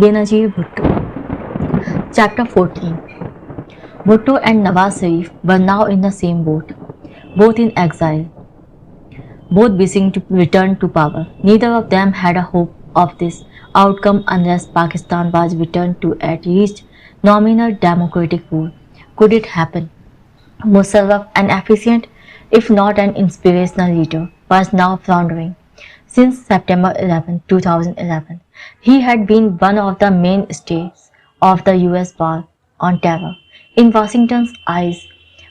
Benazir Bhutto. Chapter 14. Bhutto and Nawaz Sharif were now in the same boat, both in exile, both wishing to return to power. Neither of them had a hope of this outcome unless Pakistan was returned to at least nominal democratic rule. Could it happen? Musharraf, an efficient, if not an inspirational leader, was now floundering. Since September 11, 2011, he had been one of the mainstays of the US war on terror. In Washington's eyes,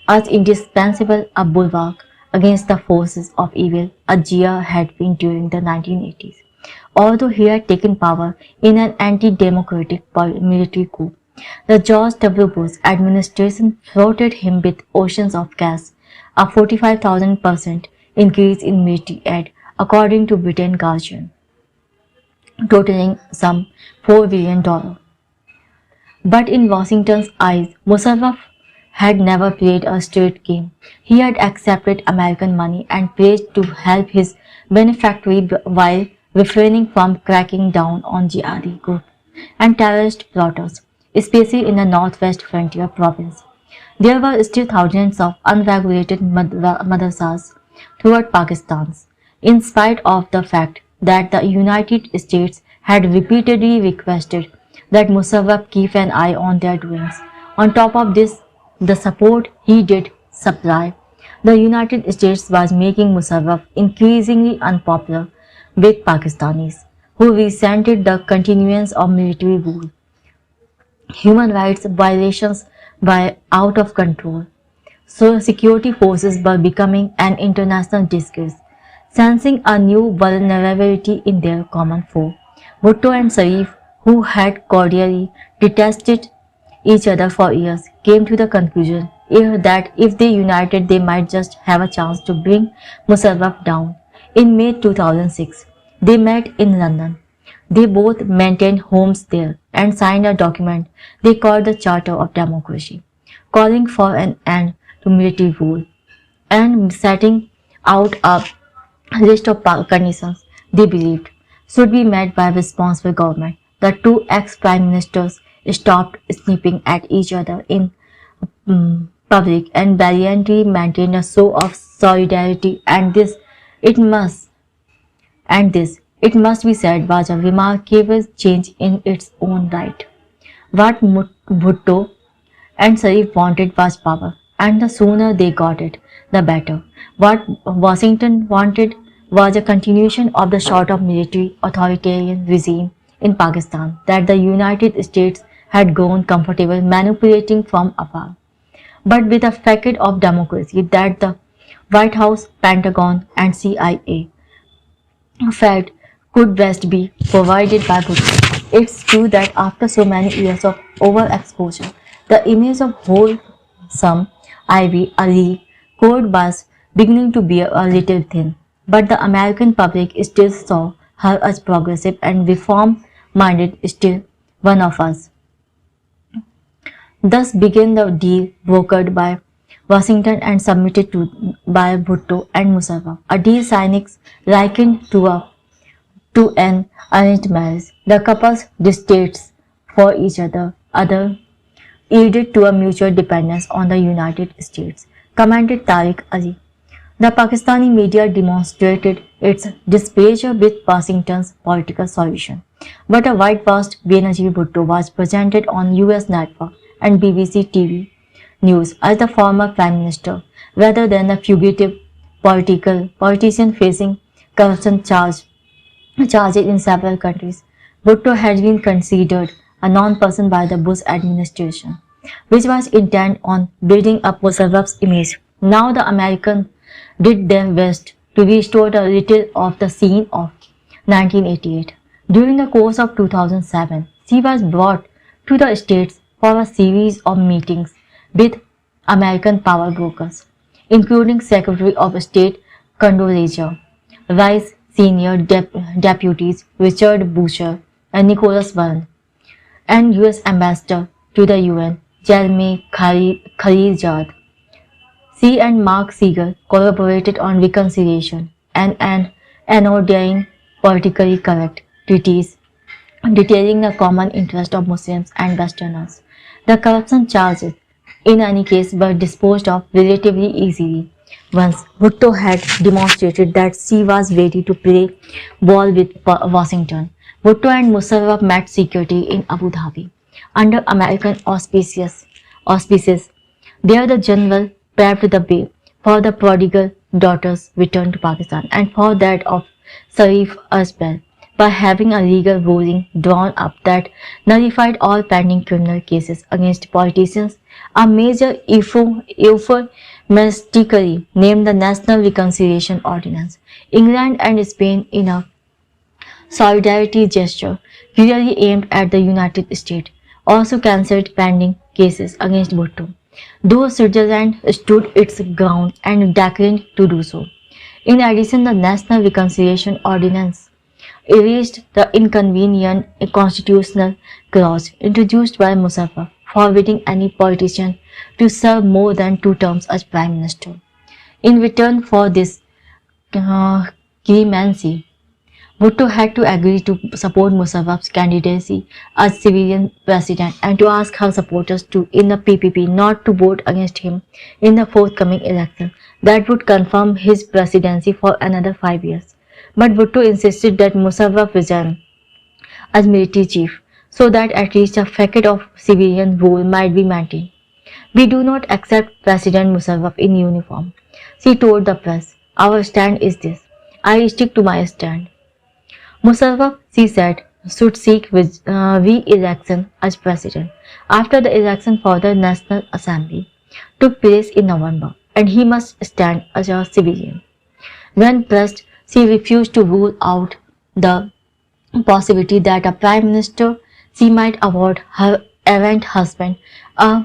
as indispensable a bulwark against the forces of evil as Zia had been during the 1980s. Although he had taken power in an anti-democratic military coup, the George W. Bush administration floated him with oceans of cash, a 45,000% increase in military aid, according to Britain Guardian, totaling some $4 billion. But in Washington's eyes, Musharraf had never played a straight game. He had accepted American money and pledged to help his benefactor while refraining from cracking down on jihadi groups and terrorist plotters, especially in the northwest frontier province. There were still thousands of unregulated madrasas throughout Pakistan, in spite of the fact that the United States had repeatedly requested that Musharraf keep an eye on their doings. On top of this, the support he did supply, the United States was making Musharraf increasingly unpopular with Pakistanis, who resented the continuance of military rule. Human rights violations were out of control, so security forces were becoming an international disgrace. Sensing a new vulnerability in their common foe, Bhutto and Sharif, who had cordially detested each other for years, came to the conclusion that if they united they might just have a chance to bring Musharraf down. In May 2006, they met in London. They both maintained homes there and signed a document they called the Charter of Democracy, calling for an end to military rule and setting out a list of conditions they believed should be met by a responsible government. The two ex-prime ministers stopped snipping at each other in public and valiantly maintained a show of solidarity, and it must be said was a remarkable change in its own right. What Bhutto and Sharif wanted was power, and the sooner they got it, the better. What Washington wanted was a continuation of the sort of military authoritarian regime in Pakistan that the United States had grown comfortable manipulating from afar, but with a facade of democracy that the White House, Pentagon, and CIA felt could best be provided by Bhutto. It's true that after so many years of overexposure, the image of wholesome Ivy Ali code was beginning to be a little thin, but the American public still saw her as progressive and reform-minded, still one of us. Thus began the deal brokered by Washington and submitted by Bhutto and Musharraf, a deal cynics likened to an arranged marriage. The couple's distastes for each other yielded to a mutual dependence on the United States, commented Tariq Ali. The Pakistani media demonstrated its displeasure with Washington's political solution, but a whitewashed Benazir Bhutto was presented on US network and BBC TV news as the former prime minister, rather than a fugitive politician facing corruption charges in several countries. Bhutto had been considered a non-person by the Bush administration, which was intent on building up Musharraf's image. Now the Americans did their best to restore a little of the scene of 1988. During the course of 2007, she was brought to the States for a series of meetings with American power brokers, including Secretary of State Condoleezza Rice, senior deputies Richard Boucher and Nicholas Burns, and US Ambassador to the UN Jeremy Khalilzad. She and Mark Siegel collaborated on reconciliation and an anodyne politically correct treaties detailing the common interest of Muslims and Westerners. The corruption charges, in any case, were disposed of relatively easily once Bhutto had demonstrated that she was ready to play ball with Washington. Bhutto and Musharraf met secretly in Abu Dhabi under American auspices. There the general paved the way for the prodigal daughter's return to Pakistan and for that of Sharif as well by having a legal ruling drawn up that nullified all pending criminal cases against politicians. A major euphemistically named the National Reconciliation Ordinance. England and Spain, in a solidarity gesture clearly aimed at the United States, also cancelled pending cases against Bhutto, though Switzerland stood its ground and declined to do so. In addition, the National Reconciliation Ordinance erased the inconvenient constitutional clause introduced by Musharraf, forbidding any politician to serve more than 2 terms as Prime Minister. In return for this clemency, Bhutto had to agree to support Musharraf's candidacy as civilian president and to ask her supporters in the PPP not to vote against him in the forthcoming election that would confirm his presidency for another 5 years. But Bhutto insisted that Musharraf resign as military chief so that at least a facade of civilian rule might be maintained. We do not accept President Musharraf in uniform, she told the press. Our stand is this. I stick to my stand. Musharraf, she said, should seek re-election as president after the election for the National Assembly took place in November, and he must stand as a civilian. When pressed, she refused to rule out the possibility that a prime minister she might award her errant husband a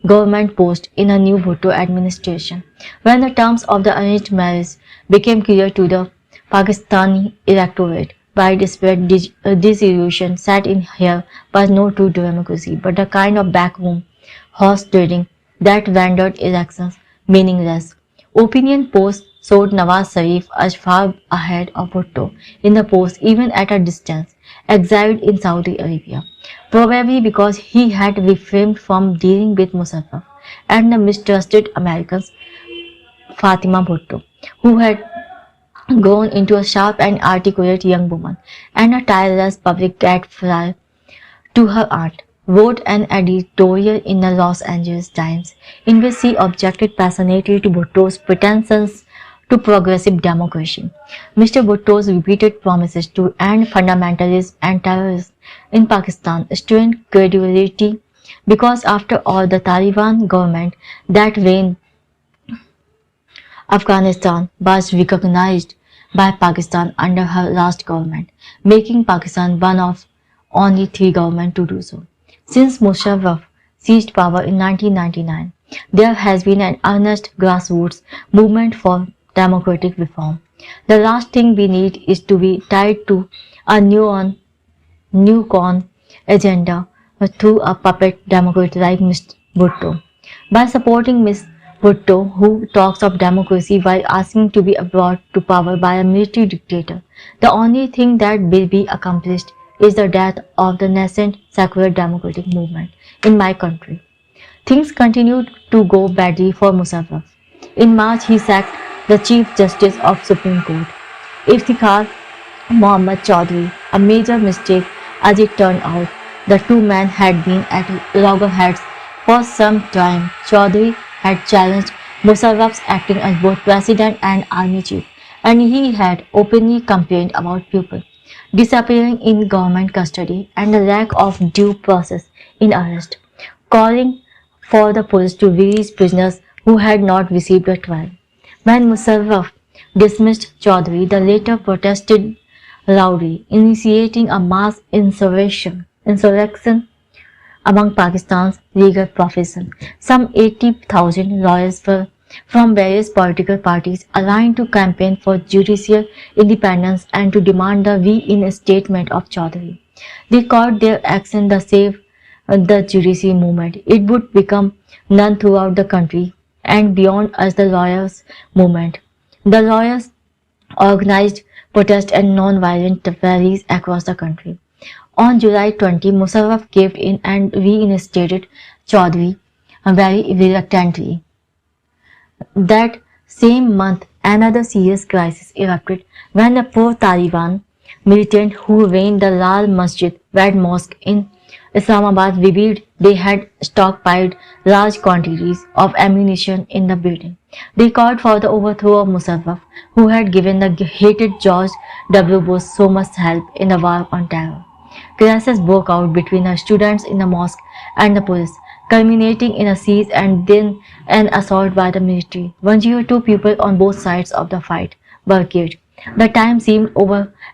government post in a new Bhutto administration. When the terms of the arranged marriage became clear to the Pakistani electorate, by desperate disillusion set in here was no true democracy, but a kind of backroom horse trading that rendered elections meaningless. Opinion polls showed Nawaz Sharif as far ahead of Bhutto in the polls even at a distance, exiled in Saudi Arabia, probably because he had refrained from dealing with Musharraf and the mistrusted Americans Fatima Bhutto, who had grown into a sharp and articulate young woman and a tireless public gadfly to her aunt, wrote an editorial in the Los Angeles Times in which she objected passionately to Bhutto's pretensions to progressive democracy. Mr. Bhutto's repeated promises to end fundamentalism and terrorism in Pakistan strained credibility because after all the Taliban government that reigned Afghanistan was recognized by Pakistan under her last government, making Pakistan one of only 3 governments to do so. Since Musharraf seized power in 1999, there has been an earnest grassroots movement for democratic reform. The last thing we need is to be tied to a new con agenda through a puppet democrat like Mr. Bhutto. By supporting Ms. Bhutto, who talks of democracy while asking to be brought to power by a military dictator, the only thing that will be accomplished is the death of the nascent secular democratic movement in my country. Things continued to go badly for Musharraf. In March, he sacked the Chief Justice of Supreme Court, Iftikhar Mohammad Chaudhry, a major mistake as it turned out. The two men had been at loggerheads for some time. Chaudhry had challenged Musharraf's acting as both president and army chief, and he had openly complained about people disappearing in government custody and the lack of due process in arrest, calling for the police to release prisoners who had not received a trial. When Musharraf dismissed Chaudhry, the latter protested loudly, initiating a mass insurrection among Pakistan's legal profession. Some 80,000 lawyers were from various political parties aligned to campaign for judicial independence and to demand the reinstatement of Chaudhry. They called their action the Save the Judiciary movement. It would become known throughout the country and beyond as the lawyers' movement. The lawyers organized protest and non-violent rallies across the country. On July 20, Musharraf caved in and reinstated Chaudhry very reluctantly. That same month, another serious crisis erupted when the pro-Taliban militant who ran the Lal Masjid Red Mosque in Islamabad revealed they had stockpiled large quantities of ammunition in the building. They called for the overthrow of Musharraf, who had given the hated George W. Bush so much help in the war on terror. Clashes broke out between the students in the mosque and the police, culminating in a siege and then an assault by the military. 102 people on both sides of the fight were killed. The time seemed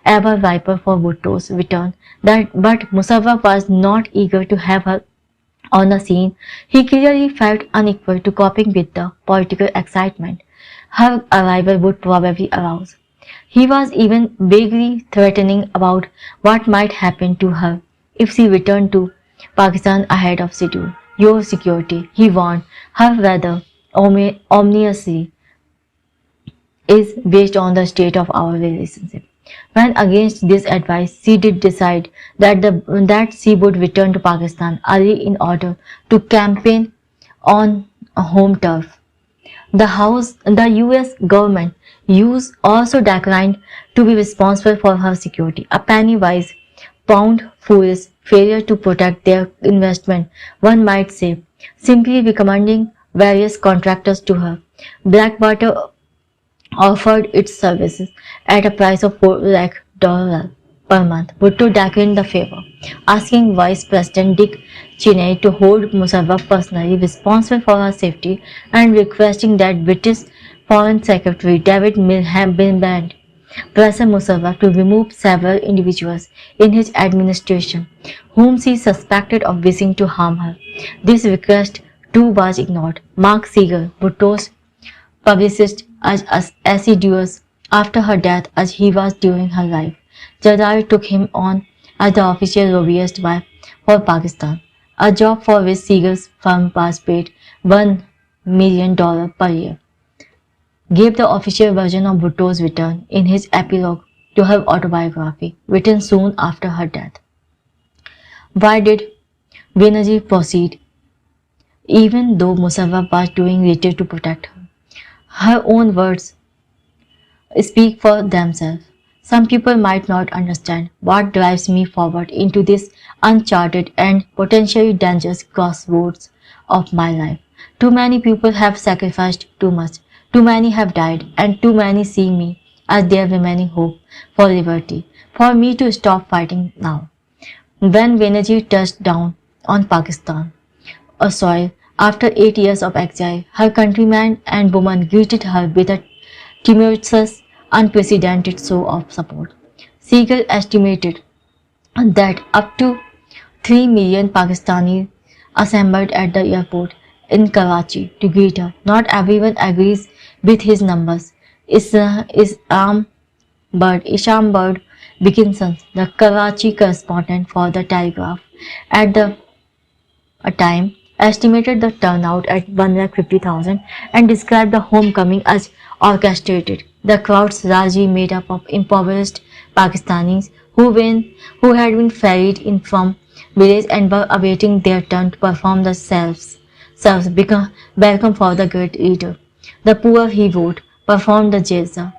ever riper for Bhutto's return, but Musharraf was not eager to have her on the scene. He clearly felt unequal to coping with the political excitement her arrival would probably arouse. He was even vaguely threatening about what might happen to her if she returned to Pakistan ahead of schedule. Your security, he warned her rather ominously, is based on the state of our relationship. When against this advice, she did decide that she would return to Pakistan early in order to campaign on home turf. The US government also declined to be responsible for her security, a penny-wise, pound-foolish failure to protect their investment, one might say, simply recommending various contractors to her. Blackwater offered its services at a price of $4 lakh per month. Bhutto declined the favor, asking Vice President Dick Cheney to hold Musharraf personally responsible for her safety and requesting that British Foreign Secretary David Miliband pressure Musharraf to remove several individuals in his administration whom she suspected of wishing to harm her. This request too was ignored. Mark Siegel, Bhutto's publicist, as assiduous after her death as he was during her life. Jardari took him on as the official lobbyist for Pakistan, a job for which Siegel's firm was paid $1 million per year. Gave the official version of Bhutto's return in his epilogue to her autobiography, written soon after her death. Why did Banerjee proceed, even though Musharraf was doing little to protect her? Her own words speak for themselves. Some people might not understand what drives me forward into this uncharted and potentially dangerous crossroads of my life. Too many people have sacrificed too much. Too many have died, and too many see me as their remaining hope for liberty, for me to stop fighting now. When Banerjee touched down on Pakistan, a soil, after 8 years of exile, her countrymen and women greeted her with a tumultuous, unprecedented show of support. Siegel estimated that up to 3 million Pakistanis assembled at the airport in Karachi to greet her. Not everyone agrees with his numbers. Isham Bird Dickinson, the Karachi correspondent for the Telegraph, at the time estimated the turnout at 150,000 and described the homecoming as orchestrated. The crowds largely made up of impoverished Pakistanis who had been ferried in from village and were awaiting their turn to perform the welcome for the great leader. The poor, he wrote, performed the jalsa,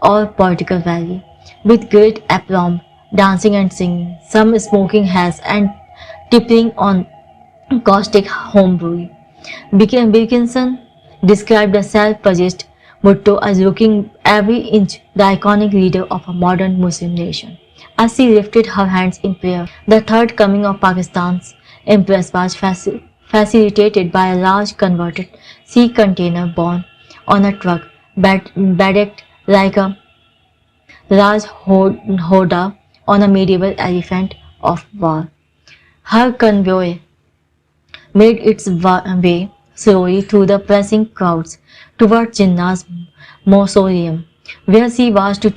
or political rally, with great aplomb, dancing and singing, some smoking hash and tippling on caustic homebrew. Wilkinson described the self-possessed Bhutto as looking every inch the iconic leader of a modern Muslim nation. As she lifted her hands in prayer, the third coming of Pakistan's empress was facilitated by a large converted sea container borne on a truck bedecked like a large hoda on a medieval elephant of war. Her convoy made its way slowly through the pressing crowds toward Jinnah's mausoleum, where she was to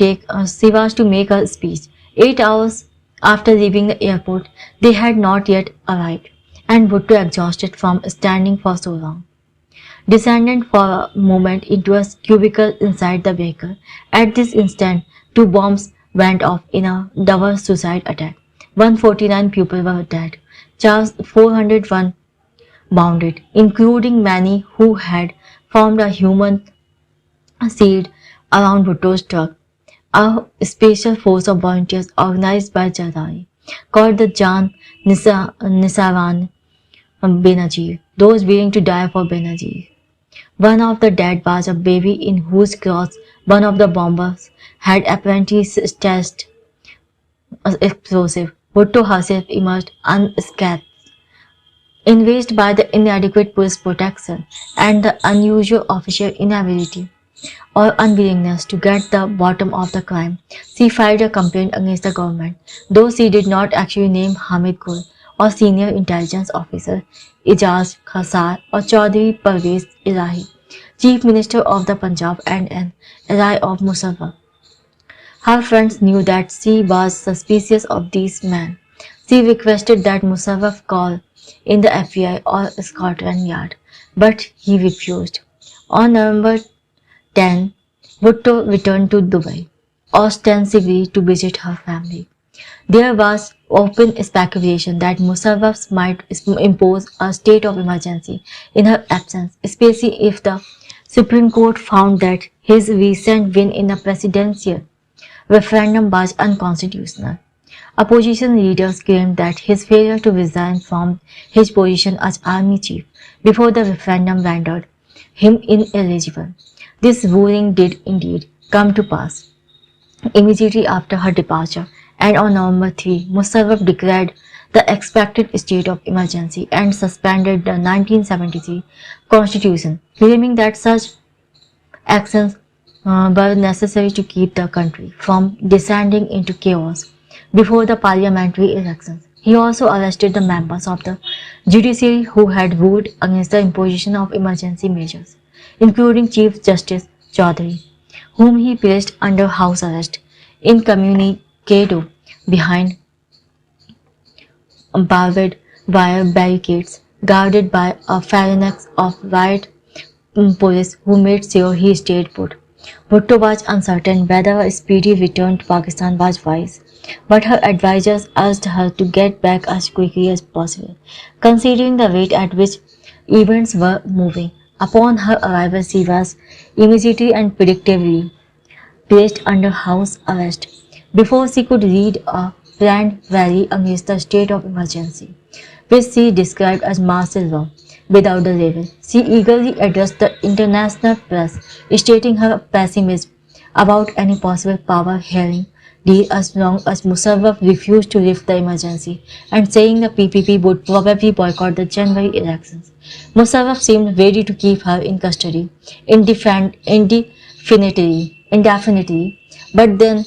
make a speech. 8 hours after leaving the airport, they had not yet arrived, and Bhutto, exhausted from standing for so long, descended for a moment into a cubicle inside the vehicle. At this instant, 2 bombs went off in a double suicide attack. 149 people were dead, just 401 wounded, including many who had formed a human shield around Bhutto's truck. A special force of volunteers organized by Jadari called the Jan Nisaran Benazir, those willing to die for Benazir. One of the dead was a baby in whose clothes one of the bombers had apparently stashed explosive. Bhutto herself emerged unscathed, enraged by the inadequate police protection and the unusual official inability or unwillingness to get the bottom of the crime. She filed a complaint against the government, though she did not actually name Hamid Gul or senior intelligence officer Ijaz Khasar or Chaudhry Parvez Ilahi, Chief Minister of the Punjab and an ally of Musharraf. Her friends knew that she was suspicious of these men. She requested that Musharraf call in the FBI or Scotland Yard, but he refused. On November 10, Bhutto returned to Dubai, ostensibly to visit her family. There was open speculation that Musharraf might impose a state of emergency in her absence, especially if the Supreme Court found that his recent win in a presidential referendum was unconstitutional. Opposition leaders claimed that his failure to resign from his position as army chief before the referendum rendered him ineligible. This ruling did indeed come to pass immediately after her departure, and on November 3, Musharraf declared the expected state of emergency and suspended the 1973 constitution, claiming that such actions were necessary to keep the country from descending into chaos before the parliamentary elections. He also arrested the members of the judiciary who had ruled against the imposition of emergency measures, including Chief Justice Chaudhry, whom he placed under house arrest incommunicado behind barbed wire barricades guarded by a phalanx of riot police who made sure he stayed put. Bhutto was uncertain whether a speedy return to Pakistan was wise, but her advisors urged her to get back as quickly as possible, considering the rate at which events were moving. Upon her arrival, she was immediately and predictably placed under house arrest before she could lead a planned rally against the state of emergency, which she described as martial law without the label. She eagerly addressed the international press, stating her pessimism about any possible power hearing deal as long as Musharraf refused to lift the emergency, and saying the PPP would probably boycott the January elections. Musharraf seemed ready to keep her in custody indefinitely, but then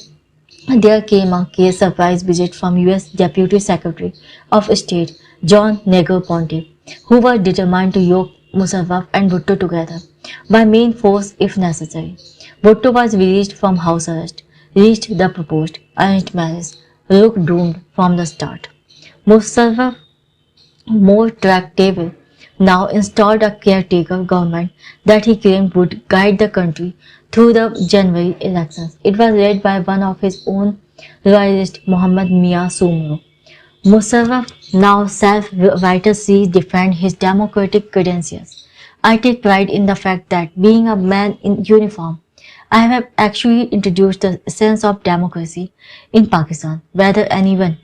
there came a surprise visit from US Deputy Secretary of State John Negroponte, who was determined to yoke Musharraf and Bhutto together by main force if necessary. Bhutto was released from house arrest, reached the proposed arranged marriage, looked doomed from the start. Musharraf, more tractable, now installed a caretaker government that he claimed would guide the country through the January elections. It was led by one of his own royalist, Muhammad Mia Sumro. Musharraf now self-righteously defend his democratic credentials. I take pride in the fact that, being a man in uniform, I have actually introduced the sense of democracy in Pakistan, whether anyone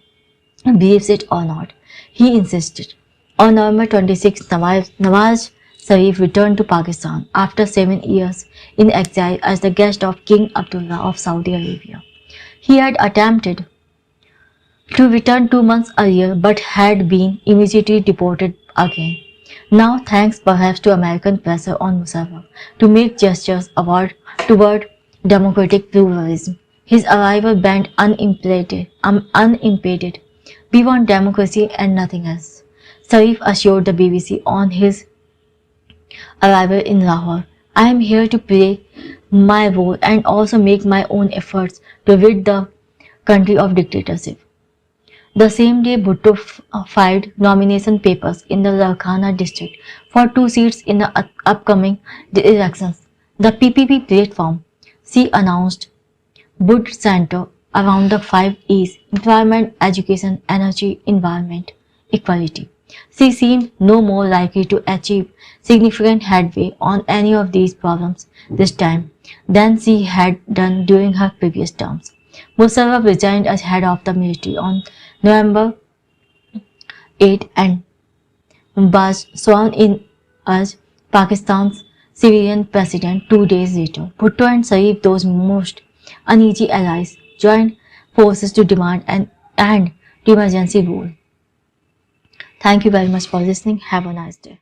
believes it or not, he insisted. On November 26, Nawaz Sharif returned to Pakistan after 7 years in exile as the guest of King Abdullah of Saudi Arabia. He had attempted to return 2 months earlier but had been immediately deported again. Now, thanks perhaps to American pressure on Musharraf to make gestures toward democratic pluralism, his arrival went unimpeded. We want democracy and nothing else, Sharif assured the BBC on his arrival in Lahore. I am here to play my role and also make my own efforts to rid the country of dictatorship. The same day, Bhutto filed nomination papers in the Larkana district for 2 seats in the upcoming elections. The PPP platform, she announced, would center around the 5 E's: environment, education, energy, environment, equality. She seemed no more likely to achieve significant headway on any of these problems this time than she had done during her previous terms. Musharraf resigned as head of the military on November 8 and was sworn in as Pakistan's civilian president 2 days later. Bhutto and Sharif, those most uneasy allies, joined forces to demand an end to emergency rule. Thank you very much for listening. Have a nice day.